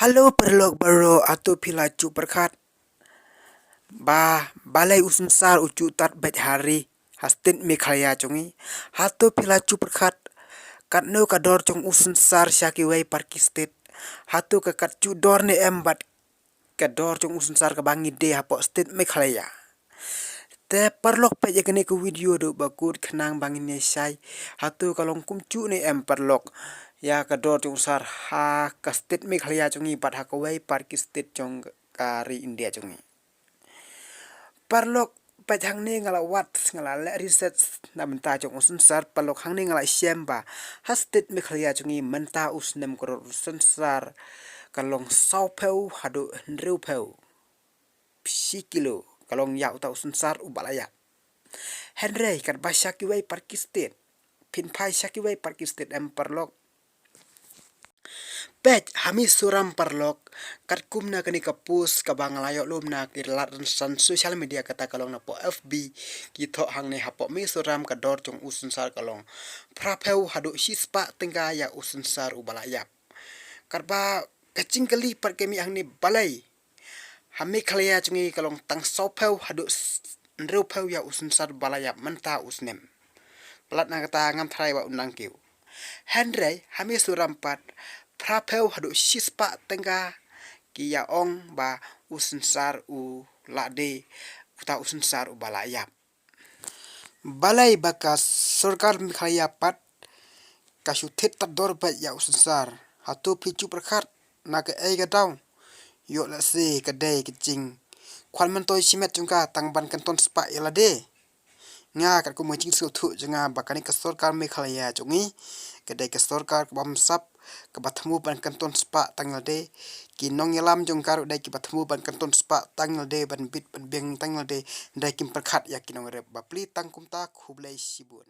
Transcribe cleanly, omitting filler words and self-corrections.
Halo perlok baro atau pilacu perkat. Balai usunsar ucu tat bet hari. Hastin Meghalaya congi. Hatu pilacu perkat. Katno kador cong usunsar syakiwai parkistit. Hatu kekat cudor ne embat. Kador cong usunsar kebangi de hapok stit Meghalaya. Te perlok pe jakene ke video do bakut kenang bangin nesai. Hatu kalong kumcu ne perlok. Ya kador cong sar ha kastit Meghalaya congi pat hakawai parkistit cong kari India congi. Perlok pat hang ne ngala wat ngala le research na menta cong usunsar perlok hang ne ngala syemba. Hastit Meghalaya congi menta usnem koror usunsar kalong saupeu haduh ndrupeu. Kilo kalong ya uta usunsar ubalaya. Henry kat basya kiwai parkistit. Pin pai syakiwai parkistit perlok. Pet hami suram perlok kat kumna kani kapus kabang layok lumna kirlat san social media kata kalong na po FB kito hang ne hapo mi suram kador cong usunsar kalong prapeu haduh sispa tyngka ya usunsar ubalaya. Karba kacing kali par kemi hang ne balai. Hami Meghalaya congi kalong tang saupeu haduh ndrupeu ya usunsar balaya menta usnem. Pelat na kata ngam thrai wa undang kiu. Henry hami surampat prapeu haduh sispa tyngka ki ya ong ba usunsar u lade uta usunsar u balaya. Balai bakas सरकार Meghalaya pat kasuthit tador bat ya usunsar. Hatu picu perkat na ke ai gadau. Yo la se kadai kecing. Kwan mentoi simet jungka tangban kanton spa ilade. Nga kat ku mecing sutu jenga bakani ke सरकार Meghalaya jongi kadai ke सरकार bamsap ke batemu ban kanton spa tanglade ki nong yalam jongkar dai ki batemu ban kanton spa tanglade ban bit ban beng tanglade dai kim perkat ya kinong rep bapli tangkum ta khublai sibun.